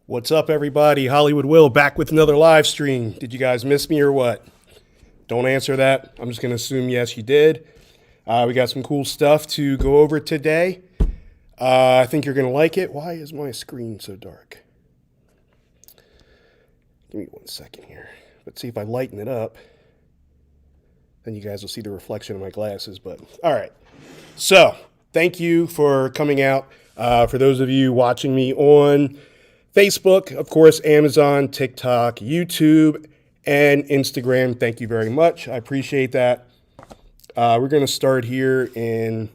What's up, everybody? Hollywood Will back with another live stream. Did you guys miss me or what? Don't answer that. I'm just going to assume yes, you did. We got some cool stuff to go over today. I think you're going to like it. Why is my screen so dark? Give me 1 second here. Let's see if I lighten it up. Then you guys will see the reflection of my glasses. But all right. So thank you for coming out. For those of you watching me on Facebook, of course, Amazon, TikTok, YouTube, and Instagram. Thank you very much. I appreciate that. We're going to start here in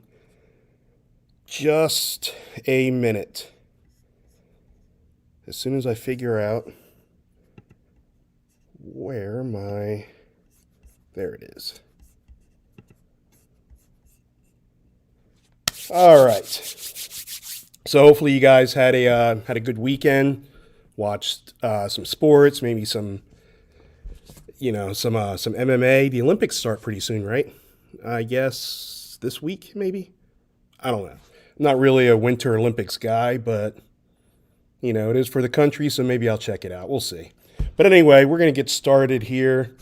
just a minute. As soon as I figure out where my... There it is. All right. So hopefully you guys had a good weekend, watched some sports, maybe some MMA. The Olympics start pretty soon, right? I guess this week, maybe? I don't know. I'm not really a Winter Olympics guy, but, it is for the country, so maybe I'll check it out. We'll see. But anyway, we're going to get started here.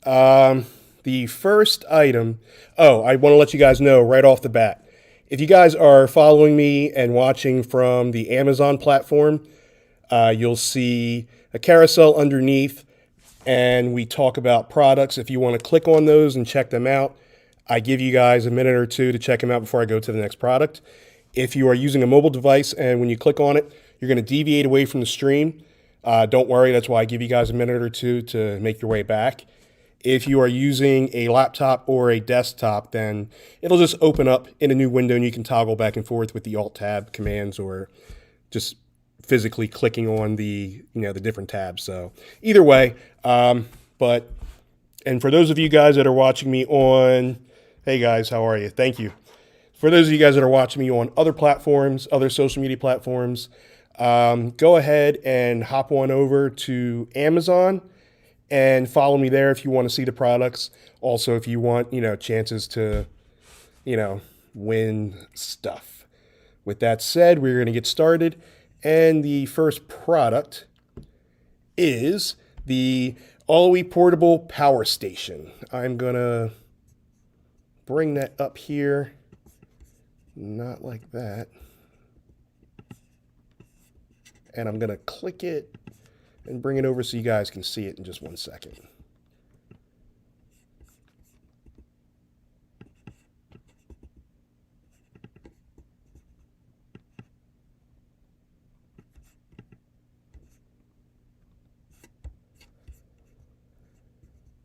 The first item, I want to let you guys know right off the bat. If you guys are following me and watching from the Amazon platform, you'll see a carousel underneath, and we talk about products. If you want to click on those and check them out, I give you guys a minute or two to check them out before I go to the next product. If you are using a mobile device and when you click on it, you're going to deviate away from the stream, don't worry. That's why I give you guys a minute or two to make your way back. If you are using a laptop or a desktop, then it'll just open up in a new window and you can toggle back and forth with the Alt-Tab commands or just physically clicking on the different tabs. So either way, and for those of you guys that are watching me on, hey guys, how are you? Thank you. For those of you guys that are watching me on other platforms, other social media platforms, go ahead and hop on over to Amazon and follow me there if you want to see the products. Also, if you want, chances to, win stuff. With that said, we're going to get started. And the first product is the Alloy Portable Power Station. I'm going to bring that up here. Not like that. And I'm going to click it and bring it over so you guys can see it in just 1 second.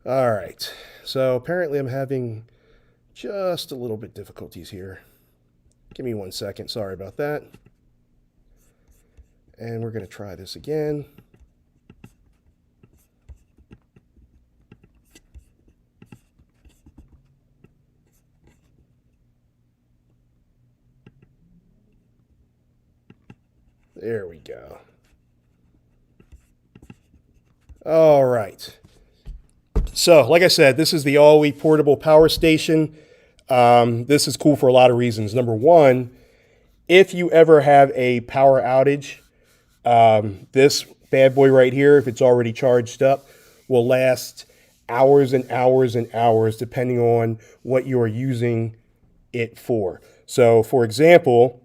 All right, so apparently I'm having just a little bit difficulties here. Give me 1 second, sorry about that. And we're going to try this again. There we go. All right. So, like I said, this is the Alloy Portable Power Station. This is cool for a lot of reasons. Number one, if you ever have a power outage, this bad boy right here, if it's already charged up, will last hours and hours and hours depending on what you are using it for. So, for example,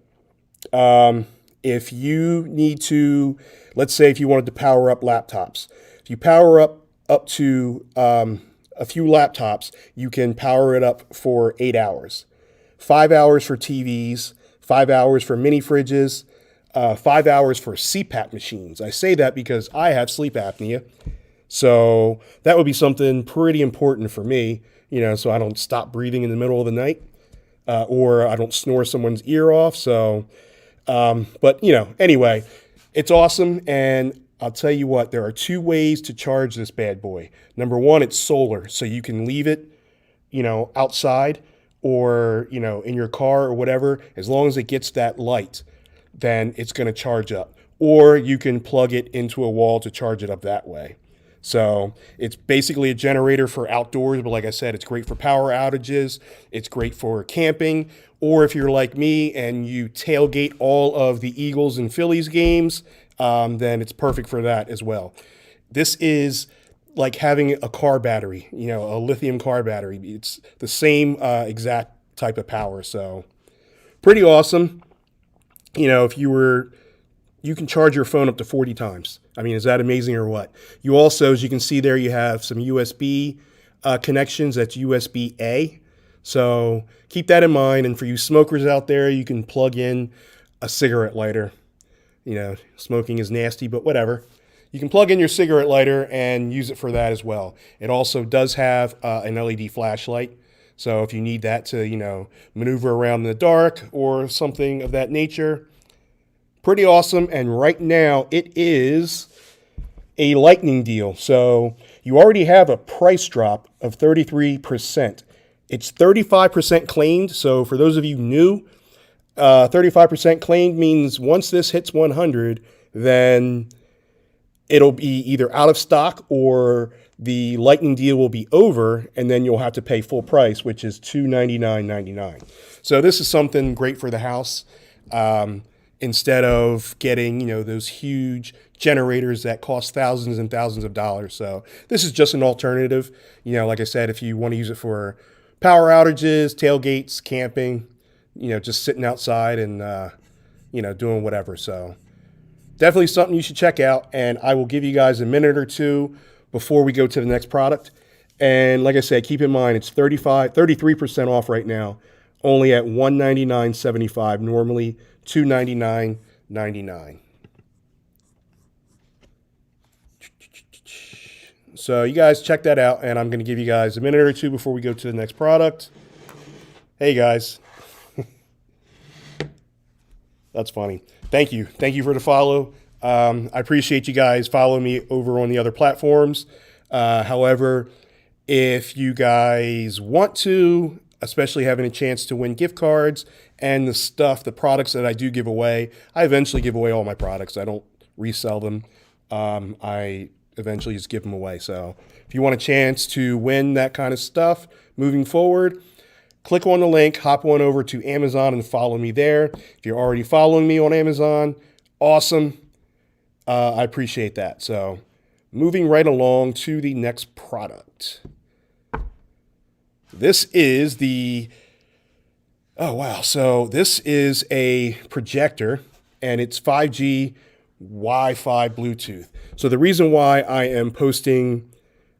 if you need to, let's say if you wanted to power up laptops, if you power up to a few laptops, you can power it up for 8 hours. 5 hours for TVs, 5 hours for mini fridges, 5 hours for CPAP machines. I say that because I have sleep apnea. So that would be something pretty important for me, so I don't stop breathing in the middle of the night, or I don't snore someone's ear off. So, but anyway, it's awesome. And I'll tell you what, there are 2 ways to charge this bad boy. Number one, it's solar. So you can leave it, outside or, in your car or whatever. As long as it gets that light, then it's going to charge up. Or you can plug it into a wall to charge it up that way. So it's basically a generator for outdoors, but like I said, it's great for power outages. It's great for camping. Or if you're like me and you tailgate all of the Eagles and Phillies games, then it's perfect for that as well. This is like having a car battery, a lithium car battery. It's the same exact type of power. So pretty awesome. If you can charge your phone up to 40 times. I mean, is that amazing or what? You also, as you can see there, you have some USB connections. That's USB-A. So keep that in mind. And for you smokers out there, you can plug in a cigarette lighter. Smoking is nasty, but whatever. You can plug in your cigarette lighter and use it for that as well. It also does have an LED flashlight. So if you need that to, maneuver around in the dark or something of that nature, pretty awesome. And right now it is a lightning deal. So you already have a price drop of 33%. It's 35% claimed. So for those of you new, 35% claimed means once this hits 100, then it'll be either out of stock or the lightning deal will be over, and then you'll have to pay full price, which is $299.99. So this is something great for the house. Instead of getting, those huge generators that cost thousands and thousands of dollars. So this is just an alternative. Like I said, if you want to use it for power outages, tailgates, camping, just sitting outside and, doing whatever. So definitely something you should check out. And I will give you guys a minute or two before we go to the next product. And like I said, keep in mind, it's 33% off right now, only at $199.75, normally $299.99. So you guys check that out, and I'm going to give you guys a minute or two before we go to the next product. Hey guys. That's funny. Thank you. Thank you for the follow. I appreciate you guys following me over on the other platforms. However, if you guys want to, especially having a chance to win gift cards and the products that I do give away, I eventually give away all my products. I don't resell them. I eventually just give them away. So if you want a chance to win that kind of stuff moving forward, click on the link, hop on over to Amazon and follow me there. If you're already following me on Amazon, awesome. I appreciate that. So moving right along to the next product. This is So this is a projector, and it's 5G Wi-Fi Bluetooth. So the reason why I posted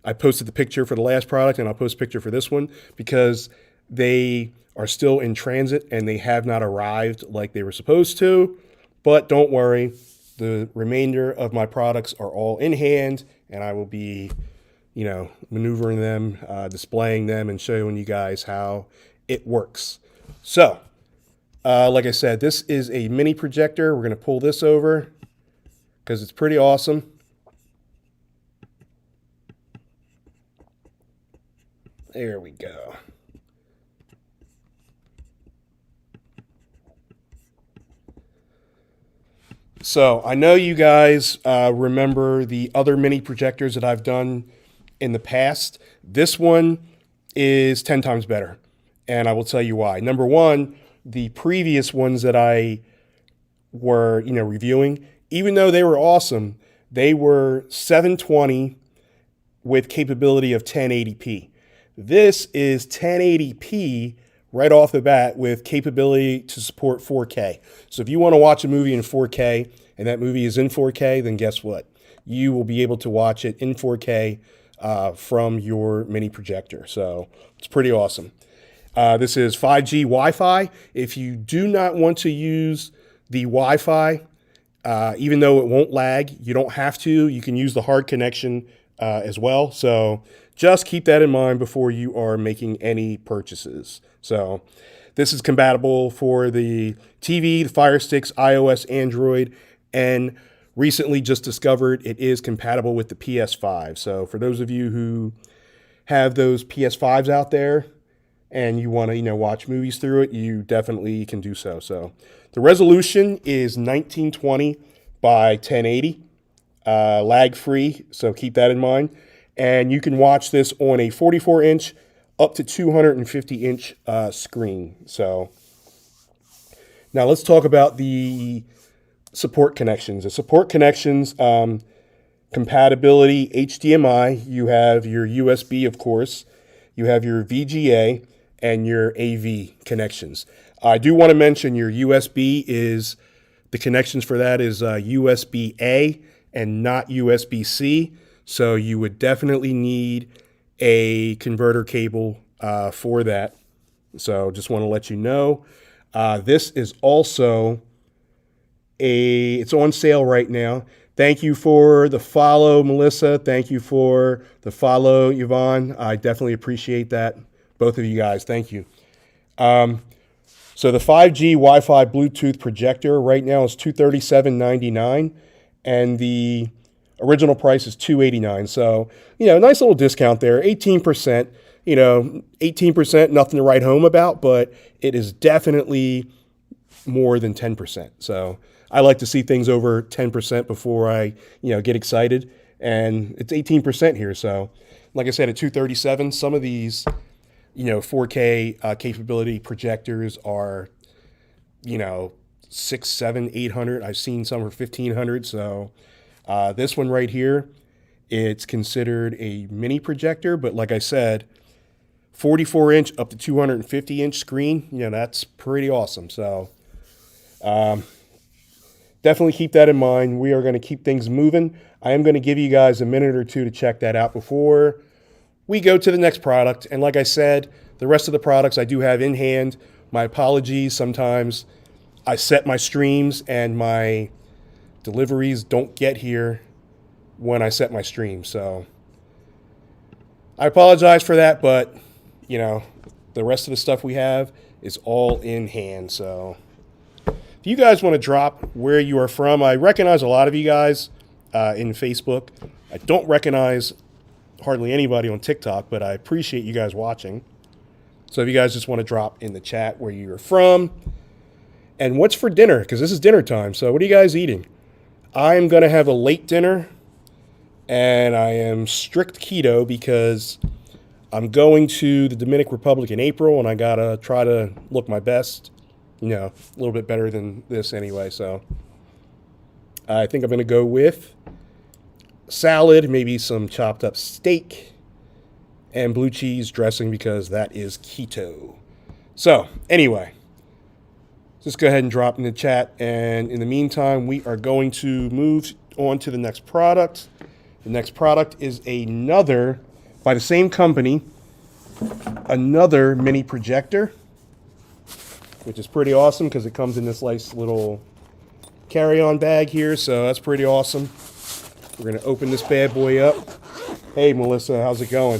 the picture for the last product, and I'll post a picture for this one, because they are still in transit and they have not arrived like they were supposed to. But don't worry, the remainder of my products are all in hand, and I will be, maneuvering them, displaying them, and showing you guys how it works. So, like I said, this is a mini projector. We're going to pull this over because it's pretty awesome. There we go. So I know you guys remember the other mini projectors that I've done in the past. This one is 10 times better, and I will tell you why. Number one, the previous ones that I were, reviewing, even though they were awesome, they were 720 with capability of 1080p. This is 1080p right off the bat with capability to support 4K. So if you want to watch a movie in 4K and that movie is in 4K, then guess what? You will be able to watch it in 4K from your mini projector. So it's pretty awesome. This is 5G Wi-Fi. If you do not want to use the Wi-Fi, Even though it won't lag, you don't have to. You can use the hard connection as well. So just keep that in mind before you are making any purchases. So this is compatible for the TV, the Fire Sticks, iOS, Android, and recently just discovered it is compatible with the PS5. So for those of you who have those PS5s out there and you want to, watch movies through it, you definitely can do so. So the resolution is 1920 by 1080, lag free. So keep that in mind. And you can watch this on a 44-inch up to 250-inch screen. So now let's talk about the support connections. The support connections, compatibility, HDMI, you have your USB, of course, you have your VGA, and your AV connections. I do want to mention your USB is, the connections for that is USB-A and not USB-C. So you would definitely need a converter cable for that. So just want to let you know. This is also it's on sale right now. Thank you for the follow, Melissa. Thank you for the follow, Yvonne. I definitely appreciate that. Both of you guys, thank you. So the 5G Wi-Fi Bluetooth projector right now is $237.99, and the original price is $289. So, nice little discount there. 18%, 18%, nothing to write home about, but it is definitely more than 10%. So I like to see things over 10% before I, get excited. And it's 18% here. So like I said, at $237, some of these, 4K capability projectors are, 600, 700, 800. I've seen some for 1,500. So this one right here, it's considered a mini projector, but like I said, 44-inch up to 250-inch screen, that's pretty awesome. So definitely keep that in mind. We are going to keep things moving. I am going to give you guys a minute or two to check that out before we go to the next product. And like I said, the rest of the products I do have in hand. My apologies. Sometimes I set my streams and my deliveries don't get here when I set my stream. So I apologize for that, but the rest of the stuff we have is all in hand. So if you guys want to drop where you are from, I recognize a lot of you guys in Facebook. I don't recognize hardly anybody on TikTok, but I appreciate you guys watching. So if you guys just want to drop in the chat where you're from and what's for dinner, because this is dinner time. So what are you guys eating? I'm going to have a late dinner, and I am strict keto because I'm going to the Dominican Republic in April, and I got to try to look my best, a little bit better than this anyway. So I think I'm going to go with salad, maybe some chopped up steak, and blue cheese dressing because that is keto. So anyway, just go ahead and drop in the chat. And in the meantime, we are going to move on to the next product. The next product is another, by the same company, another mini projector, which is pretty awesome because it comes in this nice little carry-on bag here. So that's pretty awesome. We're going to open this bad boy up. Hey, Melissa, how's it going?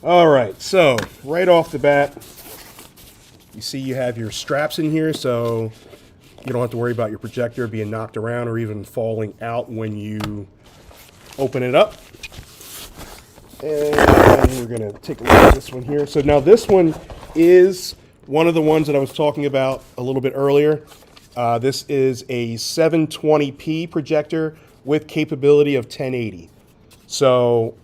All right, so right off the bat, you see you have your straps in here, so you don't have to worry about your projector being knocked around or even falling out when you open it up. And we're going to take a look at this one here. So now this one is one of the ones that I was talking about a little bit earlier. This is a 720p projector with capability of 1080. So,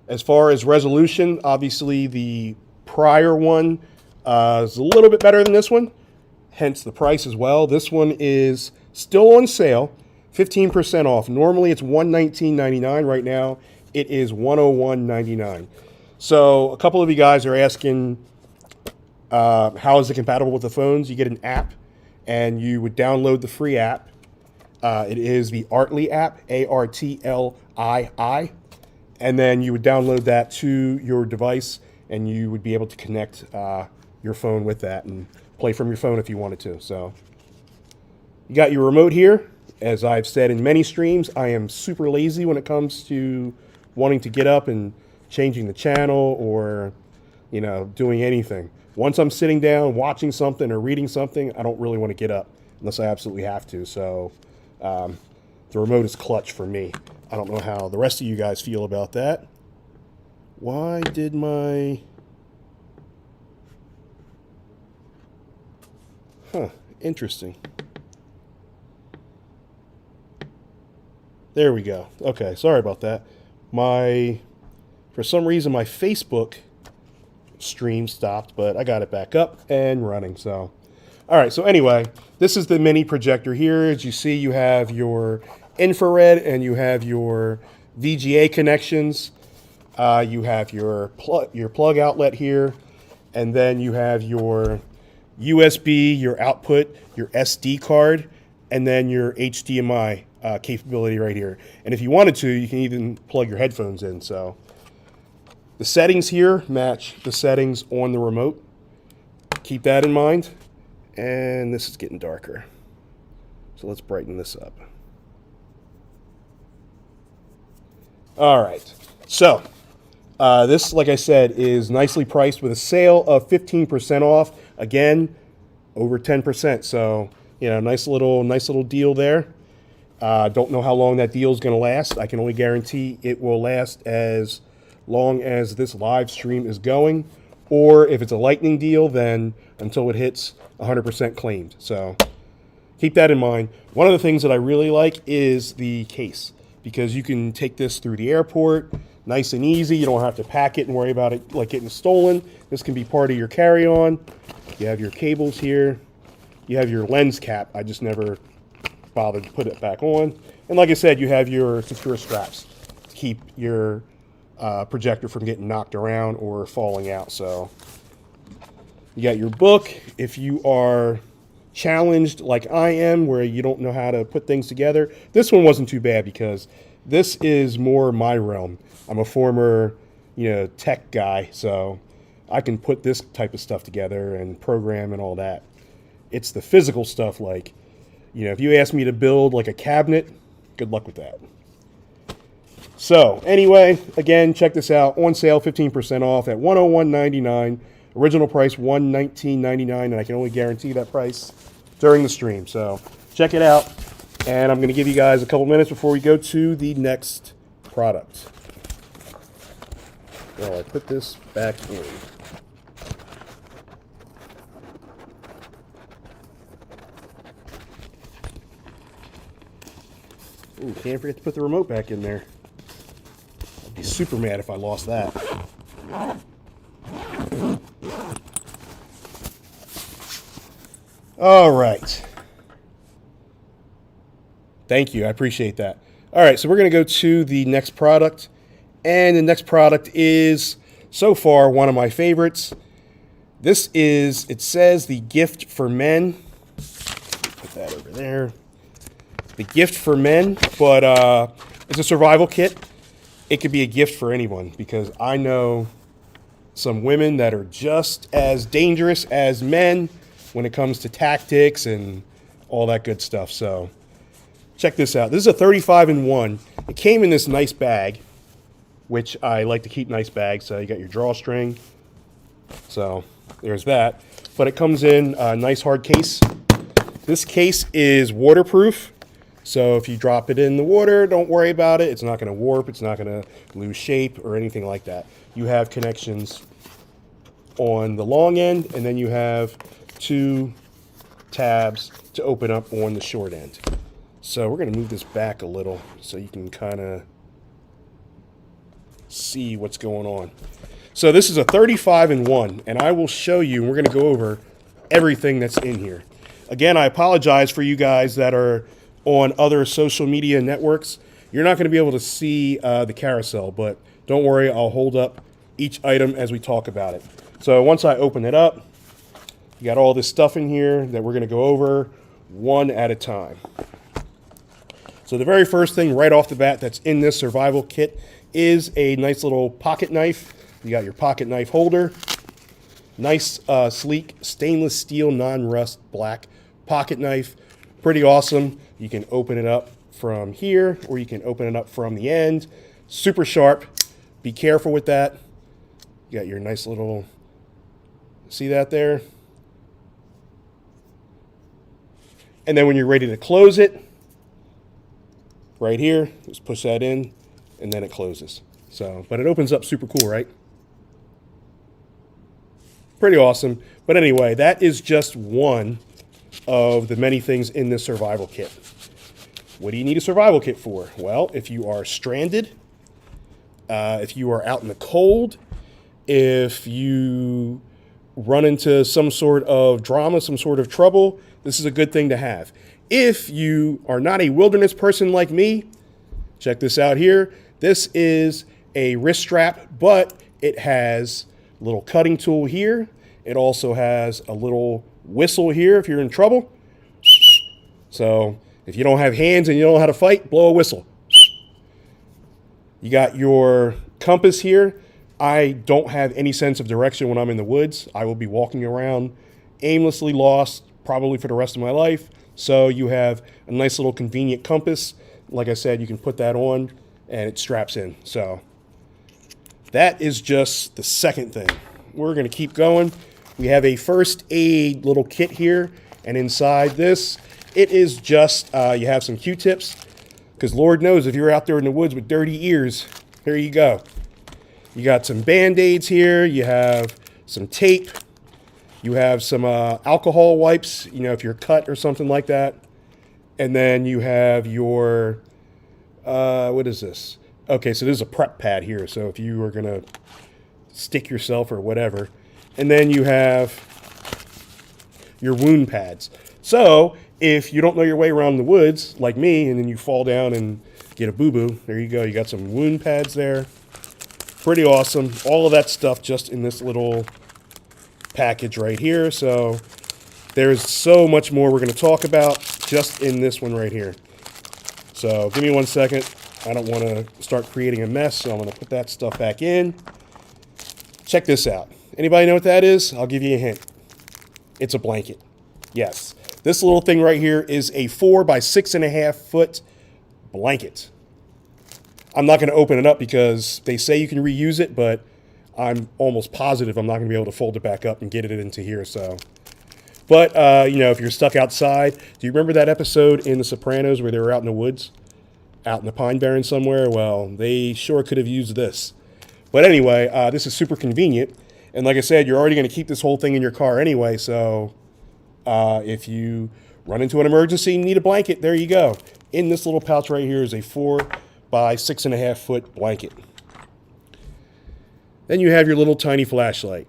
as far as resolution, obviously the prior one is a little bit better than this one, hence the price as well. This one is still on sale, 15% off. Normally it's $119.99. Right now it is $101.99. So a couple of you guys are asking, how is it compatible with the phones? You get an app, and you would download the free app. It is the Artlii app, ARTLII. And then you would download that to your device, and you would be able to connect your phone with that and play from your phone if you wanted to. So You got your remote here. As I've said in many streams, I am super lazy when it comes to wanting to get up and changing the channel or, doing anything. Once I'm sitting down watching something or reading something, I don't really want to get up unless I absolutely have to. So the remote is clutch for me. I don't know how the rest of you guys feel about that. Why did my... Interesting. There we go. Okay, sorry about that. For some reason, my Facebook stream stopped, but I got it back up and running. So, all right. So anyway, this is the mini projector here. As you see, you have your infrared and you have your VGA connections. You have your plug outlet here, and then you have your USB, your output, your SD card, and then your HDMI capability right here. And if you wanted to, you can even plug your headphones in. So the settings here match the settings on the remote. Keep that in mind. And this is getting darker. So let's brighten this up. All right. So this, like I said, is nicely priced with a sale of 15% off. Again, over 10%. So, nice little deal there. Don't know how long that deal is going to last. I can only guarantee it will last as long as this live stream is going. Or if it's a lightning deal, then until it hits 100% claimed. So keep that in mind. One of the things that I really like is the case, because you can take this through the airport nice and easy. You don't have to pack it and worry about it like getting stolen. This can be part of your carry-on. You have your cables here. You have your lens cap. I just never bothered to put it back on. And like I said, you have your secure straps to keep your projector from getting knocked around or falling out. So you got your book. If you are challenged like I am, where you don't know how to put things together, this one wasn't too bad because this is more my realm. I'm a former, tech guy, so I can put this type of stuff together and program and all that. It's the physical stuff, like, if you ask me to build like a cabinet, good luck with that. So anyway, again, check this out. On sale, 15% off at $101.99. Original price $119.99, and I can only guarantee that price during the stream. So check it out, and I'm going to give you guys a couple minutes before we go to the next product. Well, I put this back in. Ooh, can't forget to put the remote back in there. I'd be super mad if I lost that. All right. Thank you. I appreciate that. All right, so we're going to go to the next product. And the next product is, so far, one of my favorites. This is, it says, the Gift for Men. Put that over there. The Gift for Men, but it's a survival kit. It could be a gift for anyone, because I know some women that are just as dangerous as men when it comes to tactics and all that good stuff. So check this out. This is a 35-in-1. It came in this nice bag, which I like to keep nice bags. So you got your drawstring. So there's that. But it comes in a nice hard case. This case is waterproof. So if you drop it in the water, don't worry about it. It's not going to warp. It's not going to lose shape or anything like that. You have connections on the long end, and then you have 2 tabs to open up on the short end. So we're going to move this back a little so you can kind of see what's going on. So this is a 35-in-1, and I will show you, and we're going to go over everything that's in here. Again, I apologize for you guys that are on other social media networks. You're not going to be able to see the carousel, but don't worry, I'll hold up each item as we talk about it. So once I open it up, you got all this stuff in here that we're going to go over one at a time. So the very first thing right off the bat that's in this survival kit is a nice little pocket knife. You got your pocket knife holder. Nice, sleek, stainless steel, non-rust black pocket knife. Pretty awesome. You can open it up from here, or you can open it up from the end. Super sharp. Be careful with that. You got your nice little, see that there? And then when you're ready to close it, right here, just push that in, and then it closes. So, but it opens up super cool, right? Pretty awesome. But anyway, that is just one of the many things in this survival kit. What do you need a survival kit for? Well, if you are stranded, if you are out in the cold, if you run into some sort of drama, some sort of trouble, this is a good thing to have. If you are not a wilderness person like me, check this out here. This is a wrist strap, but it has a little cutting tool here. It also has a little whistle here if you're in trouble. So if you don't have hands and you don't know how to fight, blow a whistle. You got your compass here. I don't have any sense of direction when I'm in the woods. I will be walking around aimlessly lost probably for the rest of my life. So you have a nice little convenient compass. Like I said, you can put that on and it straps in. So that is just the second thing. We're going to keep going. We have a first aid little kit here. And inside this, it is just, you have some Q-tips. Because Lord knows if you're out there in the woods with dirty ears, here you go. You got some Band-Aids here. You have some tape. You have some alcohol wipes, you know, if you're cut or something like that. And then you have your, what is this? Okay, so this is a prep pad here. So if you are going to stick yourself or whatever. And then you have your wound pads. So if you don't know your way around the woods, like me, and then you fall down and get a boo-boo, there you go. You got some wound pads there. Pretty awesome. All of that stuff just in this little package right here. So there's so much more we're going to talk about just in this one right here. So give me 1 second. I don't want to start creating a mess, so I'm going to put that stuff back in. Check this out. Anybody know what that is? I'll give you a hint. It's a blanket. Yes. This little thing right here is a 4 by 6.5 foot blanket. I'm not going to open it up because they say you can reuse it, but I'm almost positive I'm not going to be able to fold it back up and get it into here. So, but you know, if you're stuck outside, do you remember that episode in The Sopranos where they were out in the woods, out in the Pine Barren somewhere? Well, they sure could have used this. But anyway, this is super convenient. And like I said, you're already going to keep this whole thing in your car anyway. So if you run into an emergency and need a blanket, there you go. In this little pouch right here is a 4 by 6.5 foot blanket. Then you have your little tiny flashlight.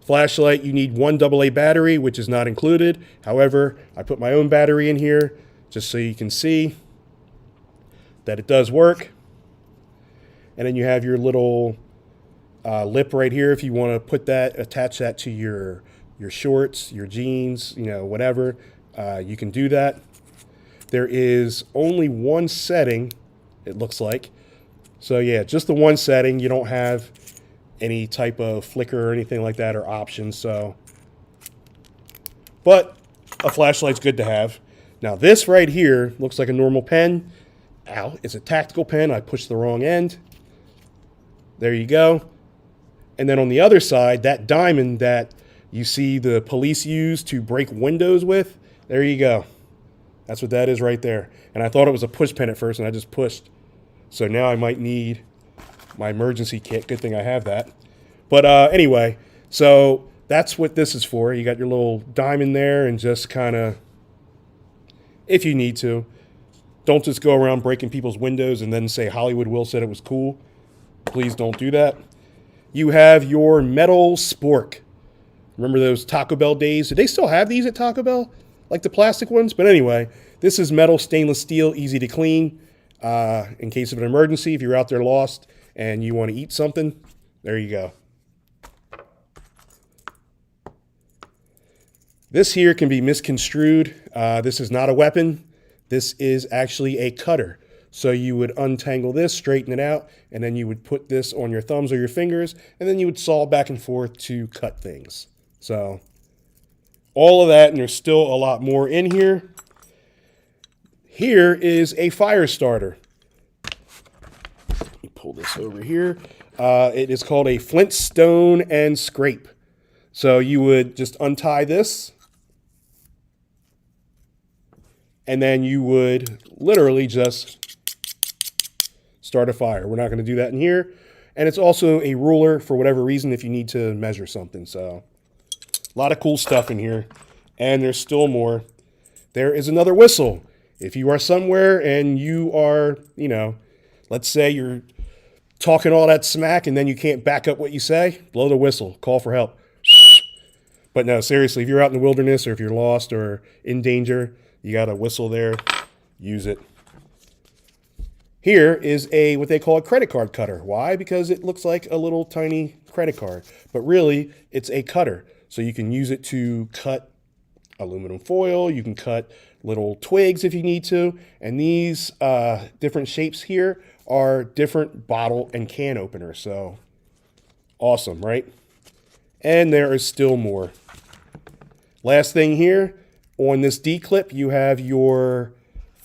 Flashlight, you need one AA battery, which is not included. However, I put my own battery in here just so you can see that it does work. And then you have your little lip right here if you want to put that, attach that to your shorts, your jeans, you know, whatever. You can do that. There is only one setting, it looks like. So yeah, just the one setting. You don't have any type of flicker or anything like that or options. So, but a flashlight's good to have. Now this right here looks like a normal pen. Ow, it's a tactical pen. I pushed the wrong end. There you go. And then on the other side, that diamond that you see the police use to break windows with, there you go. That's what that is right there. And I thought it was a push pen at first, and I just pushed. So now I might need my emergency kit. Good thing I have that. But anyway, so that's what this is for. You got your little diamond there, and just kind of, if you need to, don't just go around breaking people's windows and then say Hollywood Will said it was cool. Please don't do that. You have your metal spork. Remember those Taco Bell days? Do they still have these at Taco Bell? Like the plastic ones? But anyway, this is metal, stainless steel, easy to clean. In case of an emergency, if you're out there lost and you want to eat something, there you go. This here can be misconstrued. This is not a weapon. This is actually a cutter. So you would untangle this, straighten it out, and then you would put this on your thumbs or your fingers, and then you would saw back and forth to cut things. So all of that, and there's still a lot more in here. Here is a fire starter. Let me pull this over here. It is called a Flint, Stone, and Scrape. So you would just untie this, and then you would literally just start a fire. We're not going to do that in here. And it's also a ruler for whatever reason if you need to measure something. So a lot of cool stuff in here. And there's still more. There is another whistle. If you are somewhere and you are, you know, let's say you're talking all that smack and then you can't back up what you say, blow the whistle, call for help. But no, seriously, if you're out in the wilderness or if you're lost or in danger, you got a whistle there, use it. Here is a what they call a credit card cutter. Why? Because it looks like a little tiny credit card, but really it's a cutter. So you can use it to cut aluminum foil, you can cut little twigs if you need to, and these different shapes here are different bottle and can openers. So awesome, right? And there is still more. Last thing here, on this D-clip, you have your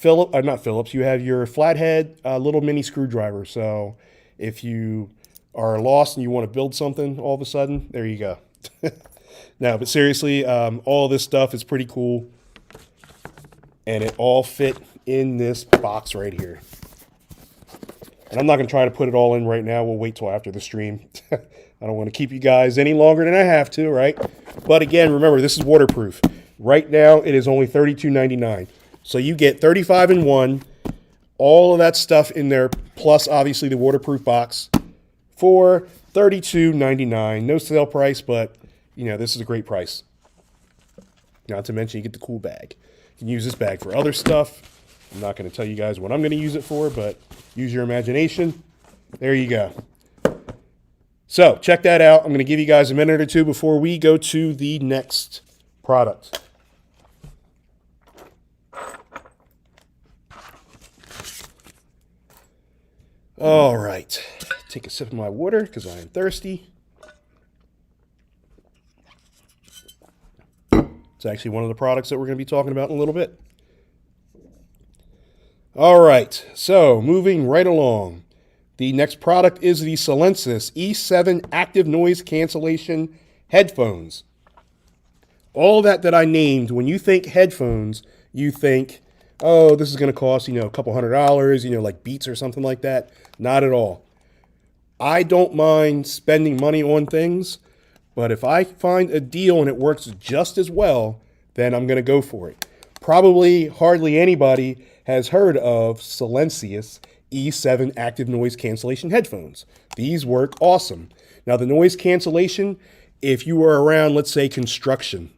you have your flathead little mini screwdriver. So if you are lost and you want to build something all of a sudden, there you go. No, but seriously, all this stuff is pretty cool. And it all fit in this box right here. And I'm not going to try to put it all in right now. We'll wait till after the stream. I don't want to keep you guys any longer than I have to, right? But again, remember, this is waterproof. Right now, it is only $32.99. So you get 35 in one, all of that stuff in there, plus obviously the waterproof box for $32.99. No sale price, but you know, this is a great price. Not to mention you get the cool bag. You can use this bag for other stuff. I'm not going to tell you guys what I'm going to use it for, but use your imagination. There you go. So check that out. I'm going to give you guys a minute or two before we go to the next product. All right. Take a sip of my water because I am thirsty. It's actually one of the products that we're going to be talking about in a little bit. All right, so moving right along. The next product is the Solensis E7 Active Noise Cancellation Headphones. All that I named, when you think headphones, you think, oh, this is going to cost, you know, a couple $100, you know, like Beats or something like that. Not at all. I don't mind spending money on things, but if I find a deal and it works just as well, then I'm going to go for it. Probably hardly anybody has heard of Silencius E7 Active Noise Cancellation Headphones. These work awesome. Now, the noise cancellation, if you are around, let's say, construction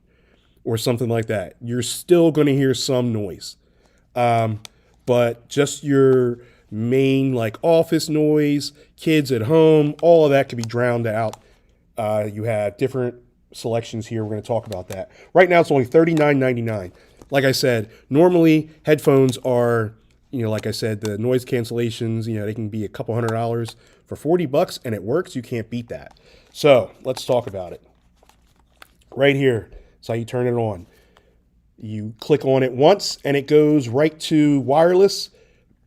or something like that, you're still going to hear some noise. But just your main, like, office noise, kids at home, all of that can be drowned out. You have different selections here. We're going to talk about that. Right now, it's only $39.99. Like I said, normally headphones are, you know, like I said, the noise cancellations, you know, they can be a couple $100 for $40 and it works. You can't beat that. So let's talk about it. Right here, that's how you turn it on. You click on it once and it goes right to wireless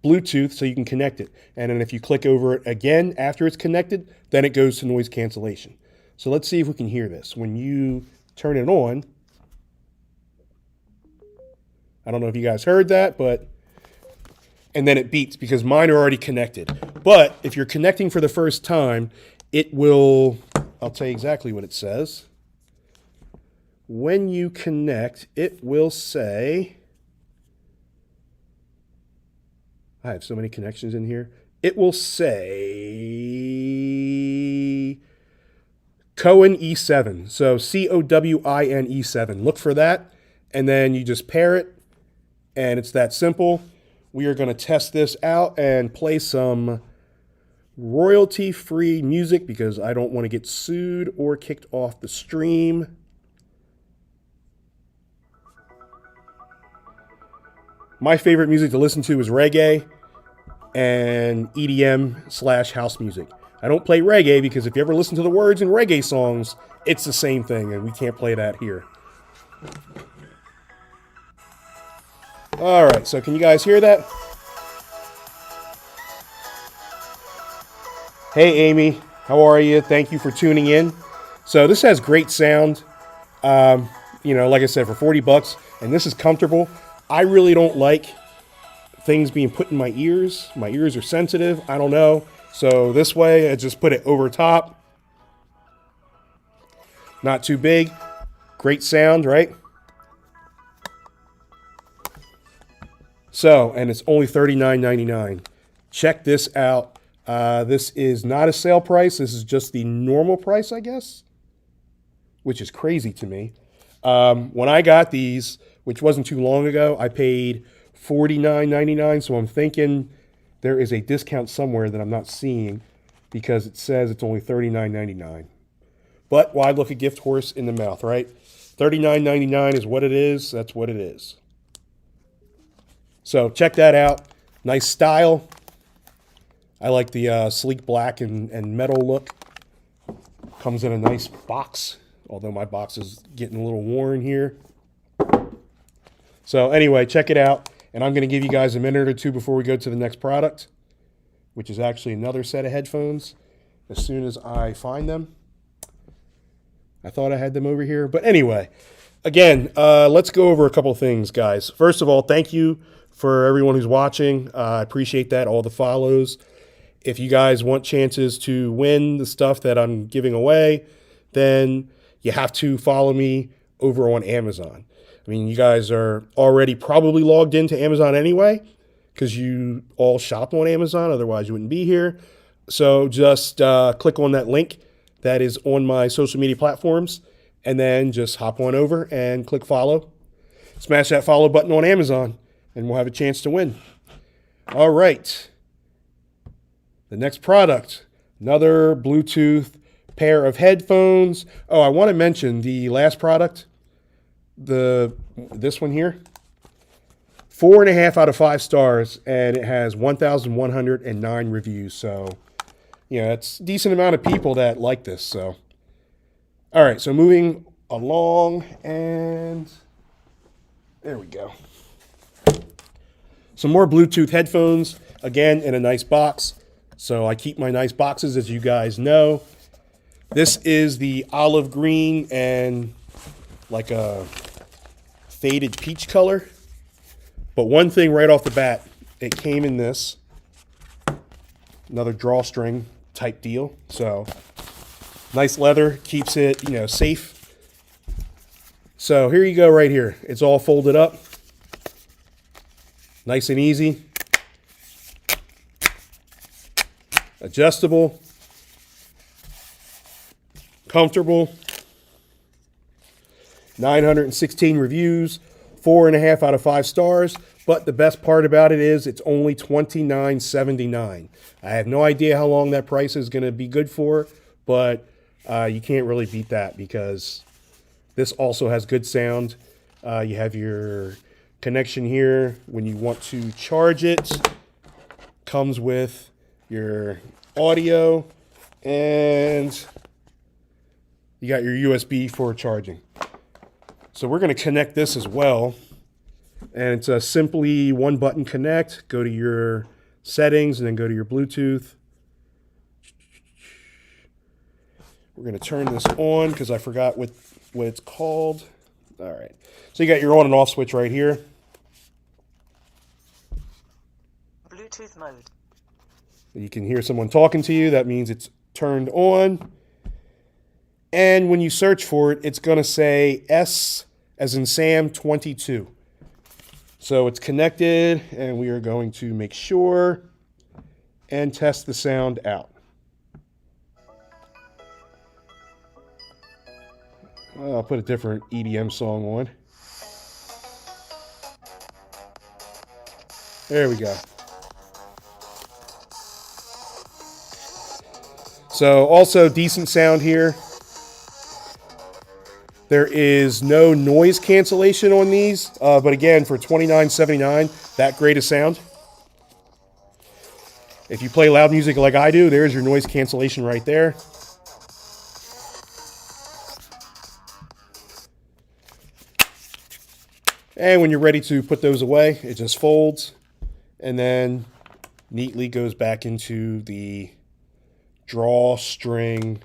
Bluetooth so you can connect it. And then if you click over it again after it's connected, then it goes to noise cancellation. So let's see if we can hear this. When you turn it on, I don't know if you guys heard that, but, and then it beeps because mine are already connected. But if you're connecting for the first time, it will, I'll tell you exactly what it says. When you connect, it will say, I have so many connections in here. It will say Cohen E7. So Cowin E7. Look for that. And then you just pair it. And it's that simple. We are going to test this out and play some royalty-free music because I don't want to get sued or kicked off the stream. My favorite music to listen to is reggae and EDM/house music. I don't play reggae because if you ever listen to the words in reggae songs, it's the same thing, and we can't play that here. All right, so can you guys hear that? Hey, Amy, how are you? Thank you for tuning in. So this has great sound. Like I said, for 40 bucks, and this is comfortable. I really don't like things being put in my ears. My ears are sensitive. I don't know. So this way, I just put it over top. Not too big. Great sound, right? So, and it's only $39.99. Check this out. This is not a sale price. This is just the normal price, I guess, which is crazy to me. When I got these, which wasn't too long ago, I paid $49.99. So I'm thinking there is a discount somewhere that I'm not seeing because it says it's only $39.99. But why look a gift horse in the mouth, right? $39.99 is what it is. That's what it is. So check that out. Nice style. I like the sleek black and metal look. Comes in a nice box, although my box is getting a little worn here. So anyway, check it out. And I'm going to give you guys a minute or two before we go to the next product, which is actually another set of headphones, as soon as I find them. I thought I had them over here. But anyway, again, let's go over a couple of things, guys. First of all, thank you for everyone who's watching. I appreciate that, all the follows. If you guys want chances to win the stuff that I'm giving away, then you have to follow me over on Amazon. I mean, you guys are already probably logged into Amazon anyway because you all shop on Amazon. Otherwise, you wouldn't be here. So just click on that link that is on my social media platforms and then just hop on over and click follow. Smash that follow button on Amazon and we'll have a chance to win. All right. The next product, another Bluetooth pair of headphones. Oh, I want to mention the last product, this one here. 4.5 out of 5 stars, and it has 1,109 reviews. So, it's a decent amount of people that like this. So, all right. So moving along, and there we go. Some more Bluetooth headphones, again in a nice box. So I keep my nice boxes, as you guys know. This is the olive green and like a faded peach color. But one thing right off the bat, it came in this. Another drawstring type deal. So nice leather, keeps it, safe. So here you go right here. It's all folded up. Nice and easy. Adjustable, comfortable, 916 reviews, 4.5 out of 5 stars. But the best part about it is it's only $29.79. I have no idea how long that price is going to be good for, but you can't really beat that because this also has good sound. You have your connection here when you want to charge it. Comes with your audio, and you got your USB for charging. So we're going to connect this as well. And it's a simply one button connect. Go to your settings and then go to your Bluetooth. We're going to turn this on because I forgot what it's called. All right. So you got your on and off switch right here. Bluetooth mode. You can hear someone talking to you. That means it's turned on. And when you search for it, it's going to say S as in Sam 22. So it's connected, and we are going to make sure and test the sound out. I'll put a different EDM song on. There we go. So also decent sound here. There is no noise cancellation on these, but again, for $29.79, that great a sound. If you play loud music like I do, there's your noise cancellation right there. And when you're ready to put those away, it just folds and then neatly goes back into the drawstring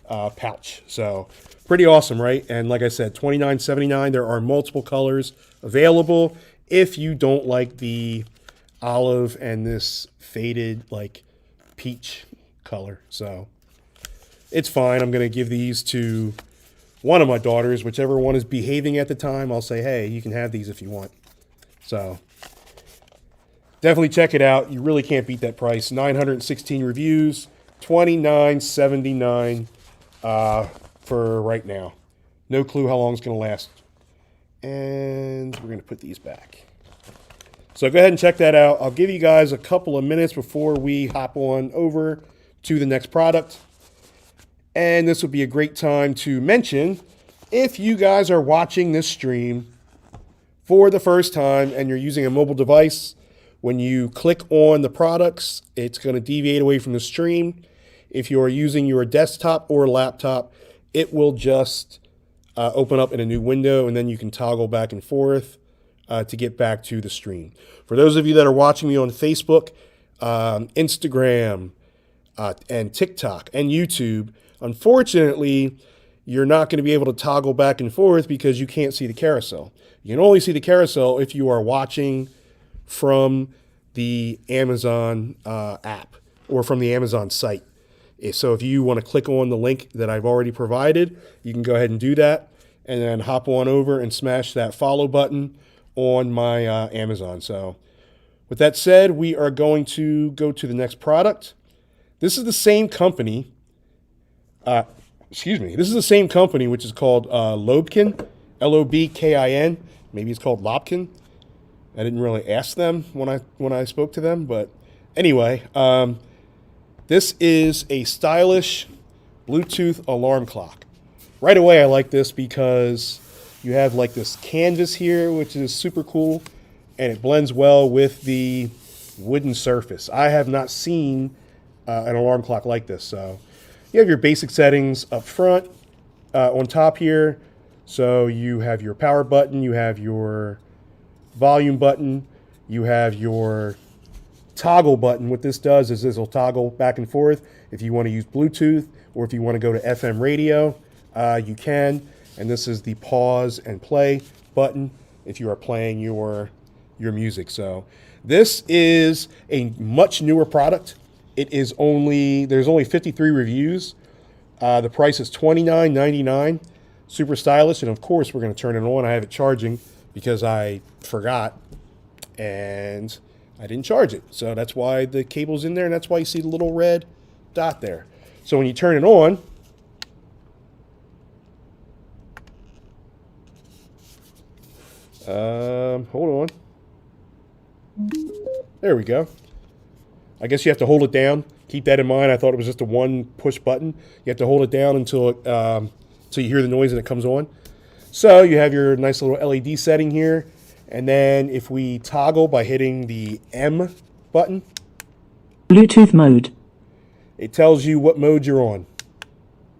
pouch. So pretty awesome, right? And like I said, $29.79. There are multiple colors available if you don't like the olive and this faded like peach color. So it's fine. I'm going to give these to one of my daughters, whichever one is behaving at the time. I'll say, hey, you can have these if you want. So definitely check it out. You really can't beat that price. 916 reviews, $29.79 for right now. No clue how long it's going to last. And we're going to put these back. So go ahead and check that out. I'll give you guys a couple of minutes before we hop on over to the next product. And this would be a great time to mention, if you guys are watching this stream for the first time and you're using a mobile device, when you click on the products, it's going to deviate away from the stream. If you are using your desktop or laptop, it will just open up in a new window, and then you can toggle back and forth to get back to the stream. For those of you that are watching me on Facebook, Instagram, and TikTok, and YouTube, unfortunately, you're not going to be able to toggle back and forth because you can't see the carousel. You can only see the carousel if you are watching from the Amazon app or from the Amazon site. So if you want to click on the link that I've already provided, you can go ahead and do that and then hop on over and smash that follow button on my Amazon. So with that said, we are going to go to the next product. This is the same company. This is the same company, which is called Lobkin, Lobkin. Maybe it's called Lobkin. I didn't really ask them when I spoke to them, but anyway, this is a stylish Bluetooth alarm clock. Right away, I like this because you have like this canvas here, which is super cool, and it blends well with the wooden surface. I have not seen an alarm clock like this. So you have your basic settings up front, on top here. So you have your power button, you have your volume button, you have your toggle button. What this does is this will toggle back and forth. If you want to use Bluetooth or if you want to go to FM radio, you can. And this is the pause and play button if you are playing your music. So this is a much newer product. There's only 53 reviews. The price is $29.99. Super stylish, and of course we're going to turn it on. I have it charging because I forgot and I didn't charge it. So that's why the cable's in there, and that's why you see the little red dot there. So when you turn it on, hold on. There we go. I guess you have to hold it down. Keep that in mind. I thought it was just a one push button. You have to hold it down until you hear the noise and it comes on. So you have your nice little LED setting here. And then if we toggle by hitting the M button, Bluetooth mode, it tells you what mode you're on.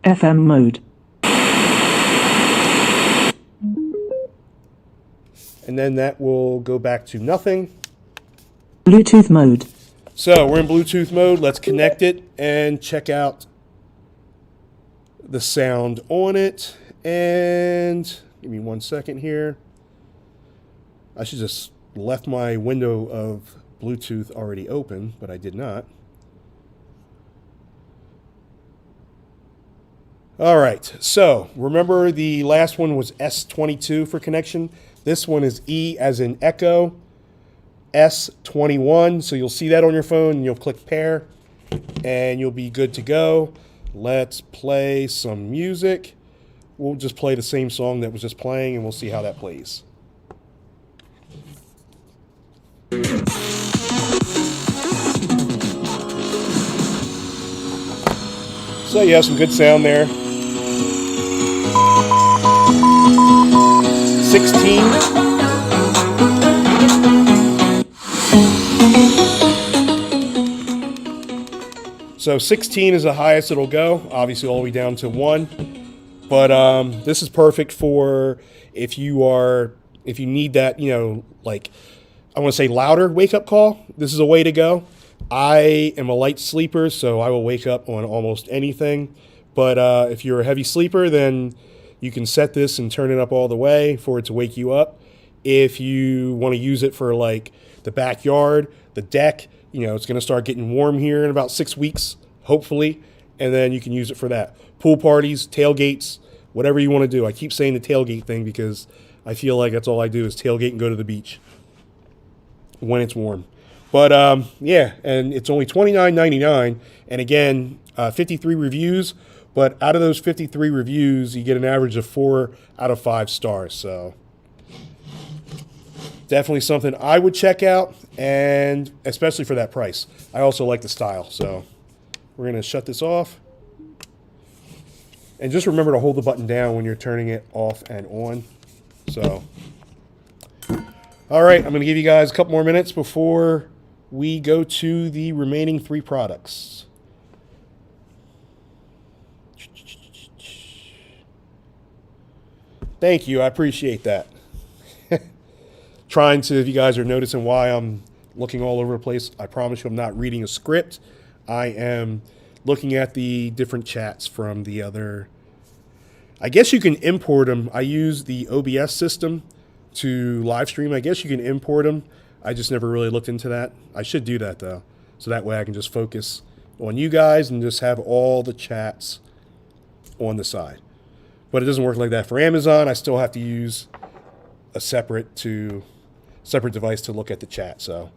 FM mode, And then that will go back to nothing. Bluetooth mode. So we're in Bluetooth mode. Let's connect it and check out the sound on it. And give me 1 second here. I should just left my window of Bluetooth already open, but I did not. All right, so remember the last one was S22 for connection. This one is E as in Echo, S21. So you'll see that on your phone and you'll click pair and you'll be good to go. Let's play some music. We'll just play the same song that was just playing and we'll see how that plays. So you have some good sound there. 16. So 16 is the highest it'll go, obviously all the way down to 1. But this is perfect for if you are if you need that, like I want to say louder wake up call, this is a way to go. I am a light sleeper, so I will wake up on almost anything. But if you're a heavy sleeper, then you can set this and turn it up all the way for it to wake you up. If you want to use it for like the backyard, the deck, it's going to start getting warm here in about 6 weeks, hopefully. And then you can use it for that. Pool parties, tailgates, whatever you want to do. I keep saying the tailgate thing because I feel like that's all I do is tailgate and go to the beach when it's warm. But yeah, and it's only $29.99. And again, 53 reviews. But out of those 53 reviews, you get an average of 4 out of 5 stars. So definitely something I would check out, and especially for that price. I also like the style. So we're going to shut this off. And just remember to hold the button down when you're turning it off and on. So, all right, I'm going to give you guys a couple more minutes before we go to the remaining 3 products. Thank you. I appreciate that. Trying to, if you guys are noticing why I'm looking all over the place, I promise you I'm not reading a script. I am looking at the different chats from the other. I guess you can import them. I use the OBS system to live stream. I guess you can import them. I just never really looked into that. I should do that, though. So that way I can just focus on you guys and just have all the chats on the side. But it doesn't work like that for Amazon. I still have to use a separate device to look at the chat. So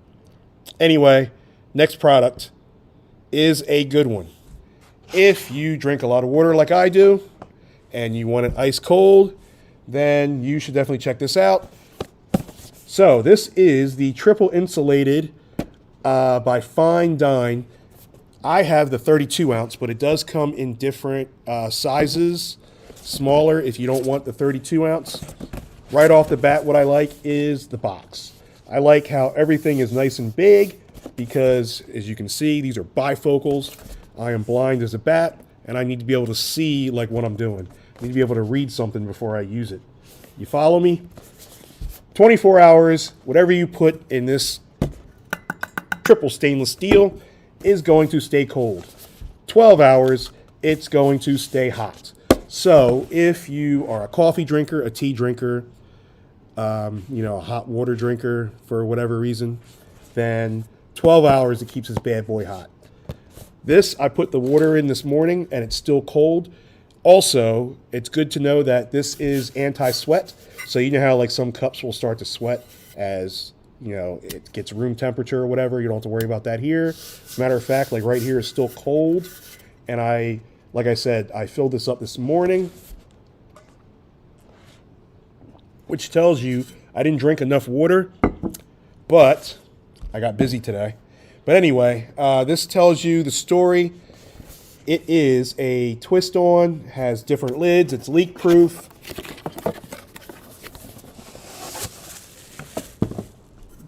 anyway, next product is a good one. If you drink a lot of water like I do and you want it ice cold, then you should definitely check this out. So this is the triple insulated by Fine Dine. I have the 32 ounce, but it does come in different sizes. Smaller if you don't want the 32 ounce. Right off the bat, what I like is the box. I like how everything is nice and big because, as you can see, these are bifocals. I am blind as a bat, and I need to be able to see like what I'm doing. I need to be able to read something before I use it. You follow me? 24 hours, whatever you put in this triple stainless steel is going to stay cold. 12 hours, it's going to stay hot. So if you are a coffee drinker, a tea drinker, a hot water drinker for whatever reason, then 12 hours it keeps this bad boy hot. This, I put the water in this morning and it's still cold. Also, it's good to know that this is anti-sweat. So you know how like some cups will start to sweat as, it gets room temperature or whatever. You don't have to worry about that here. As a matter of fact, like right here is still cold. And like I said, I filled this up this morning, which tells you I didn't drink enough water, but I got busy today. But anyway, this tells you the story. It is a twist-on, has different lids, it's leak-proof.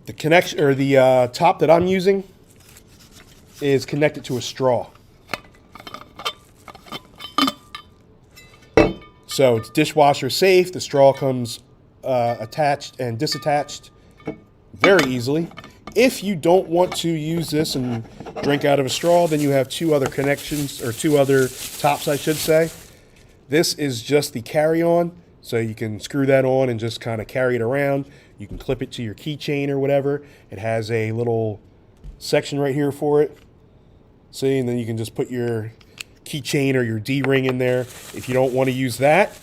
The connection, or the top that I'm using is connected to a straw. So it's dishwasher safe. The straw comes attached and disattached very easily. If you don't want to use this and drink out of a straw, then you have 2 other connections, or 2 other tops, I should say. This is just the carry-on, so you can screw that on and just kind of carry it around. You can clip it to your keychain or whatever. It has a little section right here for it. See, and then you can just put your keychain or your D-ring in there. If you don't want to use that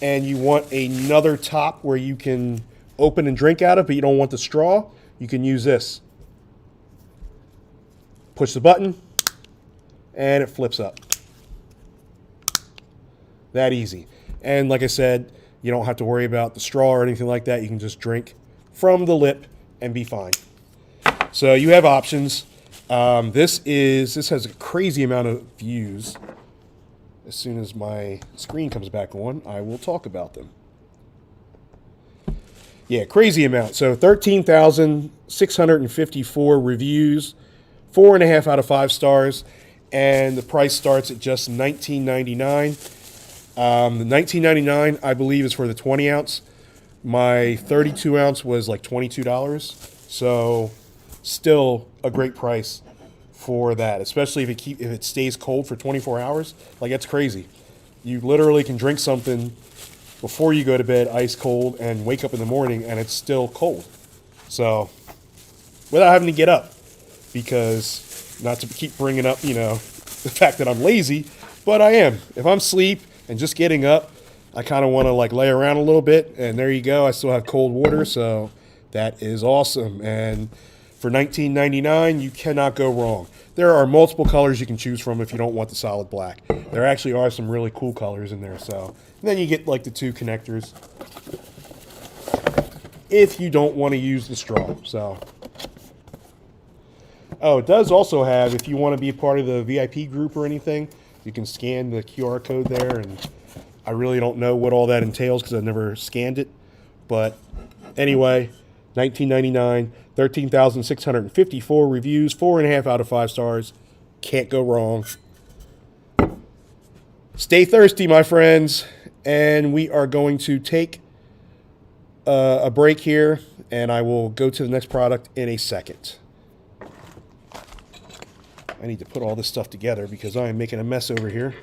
and you want another top where you can open and drink out of, but you don't want the straw, you can use this. Push the button and it flips up. That easy. And like I said, you don't have to worry about the straw or anything like that. You can just drink from the lip and be fine. So you have options. This has a crazy amount of views. As soon as my screen comes back on, I will talk about them. Yeah, crazy amount. So 13,654 reviews, 4.5 out of 5 stars, and the price starts at just $19.99. The $19.99, I believe, is for the 20 ounce. My 32 ounce was like $22. So still a great price for that, especially if it stays cold for 24 hours. Like, that's crazy. You literally can drink something before you go to bed, ice cold, and wake up in the morning and it's still cold. So without having to get up, because not to keep bringing up, the fact that I'm lazy, but I am. If I'm asleep and just getting up, I kind of want to like lay around a little bit, and there you go. I still have cold water, so that is awesome. And for $19.99, you cannot go wrong. There are multiple colors you can choose from if you don't want the solid black. There actually are some really cool colors in there. So and then you get like the 2 connectors if you don't want to use the straw. So, oh, it does also have, if you want to be a part of the VIP group or anything, you can scan the QR code there. And I really don't know what all that entails because I've never scanned it. But anyway, $19.99, 13,654 reviews, 4.5 out of 5 stars. Can't go wrong. Stay thirsty, my friends. And we are going to take a break here, and I will go to the next product in a second. I need to put all this stuff together because I am making a mess over here.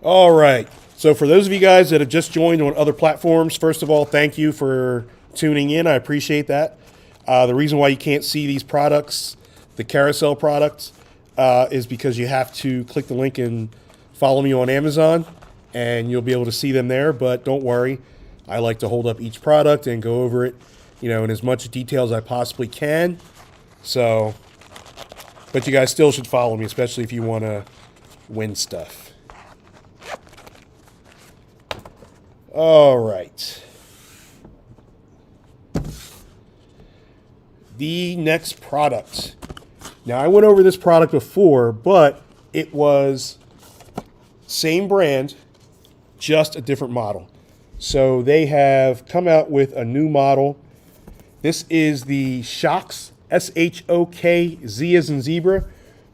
All right. So for those of you guys that have just joined on other platforms, first of all, thank you for tuning in. I appreciate that. The reason why you can't see these products, the carousel products, is because you have to click the link and follow me on Amazon, and you'll be able to see them there. But don't worry. I like to hold up each product and go over it, in as much detail as I possibly can. So, but you guys still should follow me, especially if you want to win stuff. All right. The next product. Now, I went over this product before, but it was same brand, just a different model. So they have come out with a new model. This is the Shokz, S-H-O-K-Z as in zebra,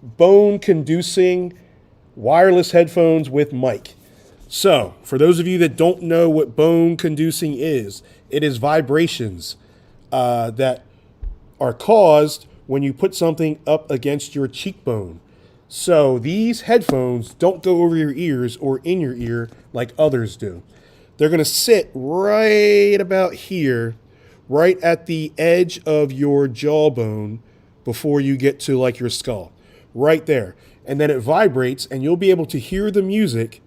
Bone-Conducing wireless headphones with mic. So, for those of you that don't know what bone-conducing is, it is vibrations that are caused when you put something up against your cheekbone. So, these headphones don't go over your ears or in your ear like others do. They're going to sit right about here, right at the edge of your jawbone before you get to like your skull. Right there. And then it vibrates, and you'll be able to hear the music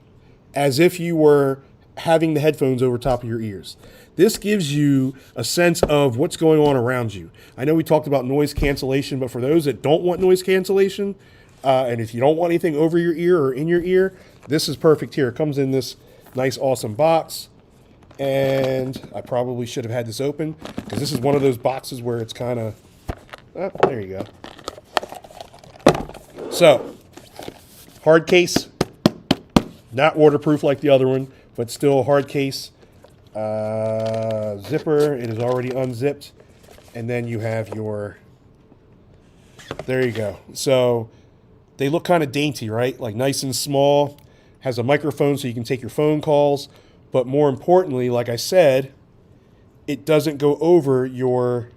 as if you were having the headphones over top of your ears. This gives you a sense of what's going on around you. I know we talked about noise cancellation, but for those that don't want noise cancellation, and if you don't want anything over your ear or in your ear, this is perfect here. It comes in this nice, awesome box. And I probably should have had this open because this is one of those boxes where it's kind of, there you go. So, hard case. Not waterproof like the other one, but still hard case. Zipper, it is already unzipped. And then you have your, there you go. So they look kind of dainty, right? Like nice and small. Has a microphone so you can take your phone calls. But more importantly, like I said, it doesn't go over your,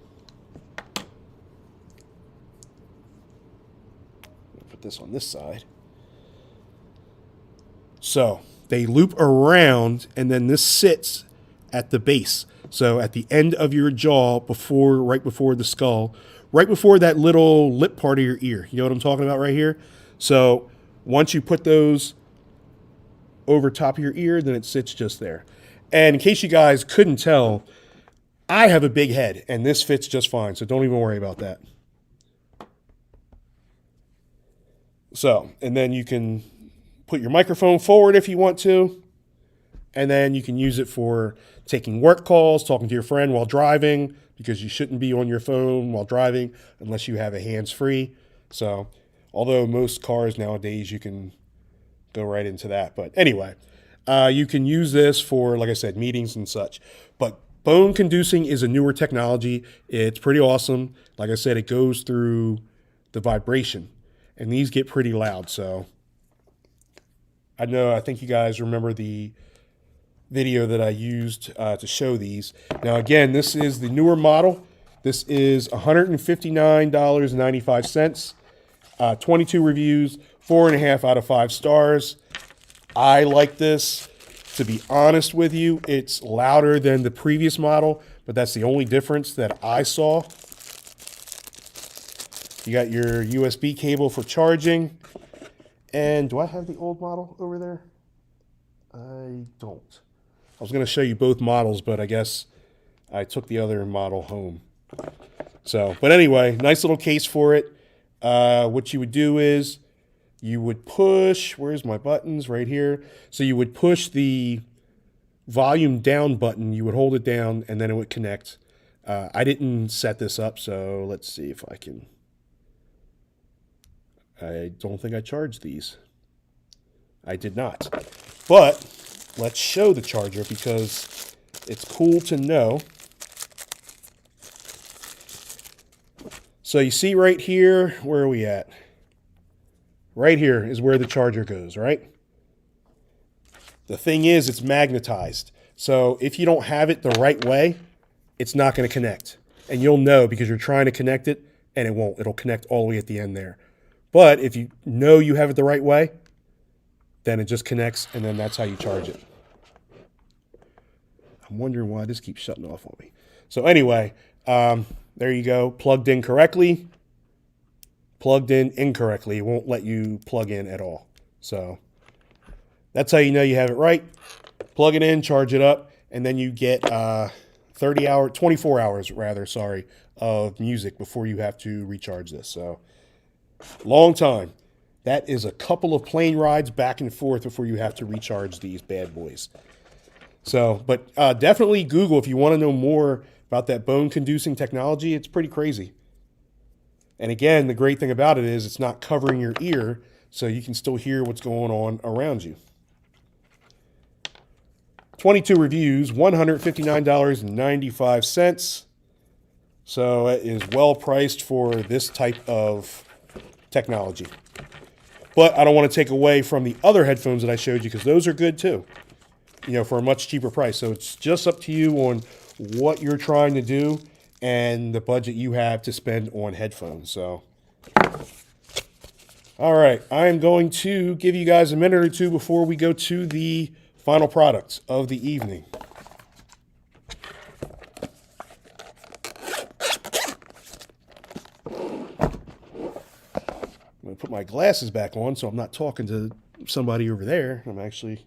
put this on this side. So they loop around, and then this sits at the base. So at the end of your jaw, right before the skull, right before that little lip part of your ear. You know what I'm talking about right here? So once you put those over top of your ear, then it sits just there. And in case you guys couldn't tell, I have a big head, and this fits just fine. So don't even worry about that. So, and then you can put your microphone forward if you want to, and then you can use it for taking work calls, talking to your friend while driving, because you shouldn't be on your phone while driving unless you have a hands-free. So, although most cars nowadays you can go right into that. But anyway, you can use this for, like I said, meetings and such. But bone-conducing is a newer technology. It's pretty awesome. Like I said, it goes through the vibration, and these get pretty loud, so I think you guys remember the video that I used to show these. Now, again, this is the newer model. This is $159.95. 22 reviews, 4.5 out of 5 stars. I like this. To be honest with you, it's louder than the previous model, but that's the only difference that I saw. You got your USB cable for charging. And do I have the old model over there? I don't. I was going to show you both models, but I guess I took the other model home. So, but anyway, nice little case for it. What you would do is you would push, where's my buttons? Right here. So you would push the volume down button, you would hold it down, and then it would connect. I didn't set this up, so let's see if I can. I don't think I charged these. I did not. But let's show the charger because it's cool to know. So you see right here, where are we at? Right here is where the charger goes, right? The thing is, it's magnetized. So if you don't have it the right way, it's not going to connect. And you'll know because you're trying to connect it, and it won't. It'll connect all the way at the end there. But if you know you have it the right way, then it just connects, and then that's how you charge it. I'm wondering why this keeps shutting off on me. So anyway, there you go. Plugged in correctly. Plugged in incorrectly. It won't let you plug in at all. So that's how you know you have it right. Plug it in, charge it up, and then you get 24 hours rather, of music before you have to recharge this. So long time. That is a couple of plane rides back and forth before you have to recharge these bad boys. So, but definitely Google if you want to know more about that bone-conducing technology. It's pretty crazy. And again, the great thing about it is it's not covering your ear, so you can still hear what's going on around you. 22 reviews, $159.95. So it is well priced for this type of technology. But I don't want to take away from the other headphones that I showed you because those are good too, you know, for a much cheaper price. So it's just up to you on what you're trying to do and the budget you have to spend on headphones. So, all right, I am going to give you guys a minute or two before we go to the final products of the evening. I'm going to put my glasses back on so I'm not talking to somebody over there. I'm actually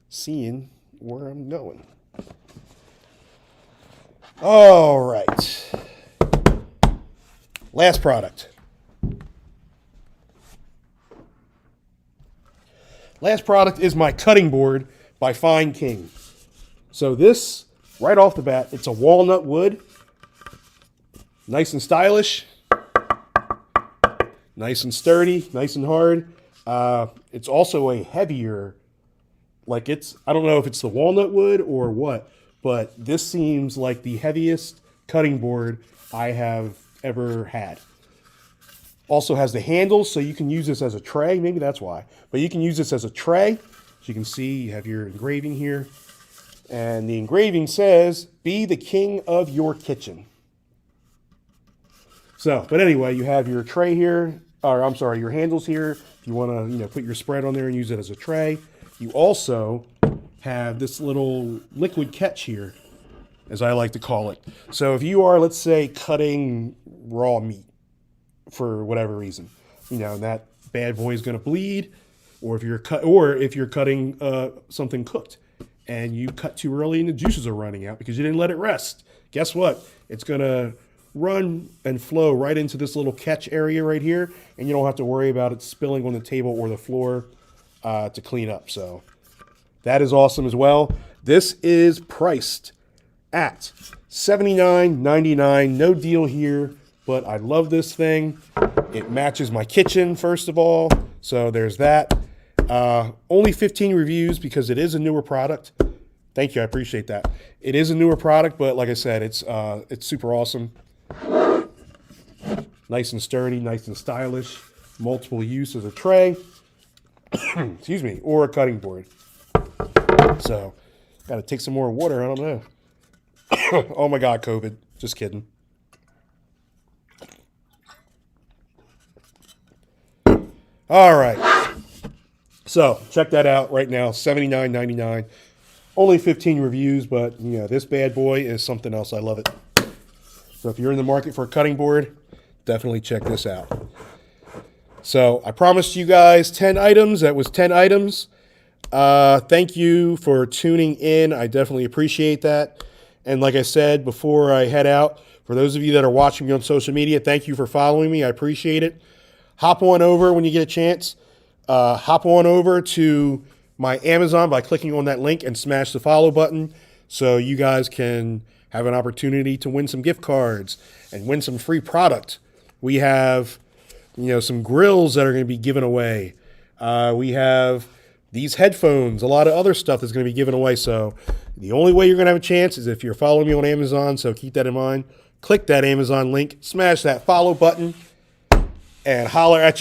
seeing where I'm going. All right. Last product. Last product is my cutting board by Fine King. So this, right off the bat, it's a walnut wood. Nice and stylish. Nice and sturdy, nice and hard. It's also a heavier, I don't know if it's the walnut wood or what, but this seems like the heaviest cutting board I have ever had. Also has the handles, so you can use this as a tray. Maybe that's why. But you can use this as a tray. As you can see, you have your engraving here. And the engraving says, "Be the king of your kitchen." So, but anyway, you have your tray here. Or I'm sorry, your handles here. If you want to, put your spread on there and use it as a tray. You also have this little liquid catch here, as I like to call it. So if you are, let's say, cutting raw meat for whatever reason, and that bad boy is going to bleed, or if you're cutting something cooked and you cut too early and the juices are running out because you didn't let it rest, guess what? It's going to run and flow right into this little catch area right here, and you don't have to worry about it spilling on the table or the floor to clean up. So that is awesome as well. This is priced at $79.99. No deal here, but I love this thing. It matches my kitchen, first of all, so there's that. Only 15 reviews because it is a newer product. Thank you, I appreciate that. It is a newer product, but like I said, it's super awesome. Nice and sturdy, nice and stylish. Multiple use as a tray, excuse me, or a cutting board. So Got to take some more water. I don't know. Oh my God, COVID. Just kidding. All right. So check that out right now. $79.99. Only 15 reviews, but you know, this bad boy is something else. I love it. So if you're in the market for a cutting board, definitely check this out. So I promised you guys 10 items. That was 10 items. Thank you for tuning in. I definitely appreciate that. And like I said before I head out, for those of you that are watching me on social media, thank you for following me. I appreciate it. Hop on over when you get a chance. Hop on over to my Amazon by clicking on that link and smash the follow button so you guys can have an opportunity to win some gift cards and win some free product. We have, you know, some grills that are going to be given away. We have these headphones, a lot of other stuff that's going to be given away. So the only way you're going to have a chance is if you're following me on Amazon. So keep that in mind. Click that Amazon link, smash that follow button, and holler at you.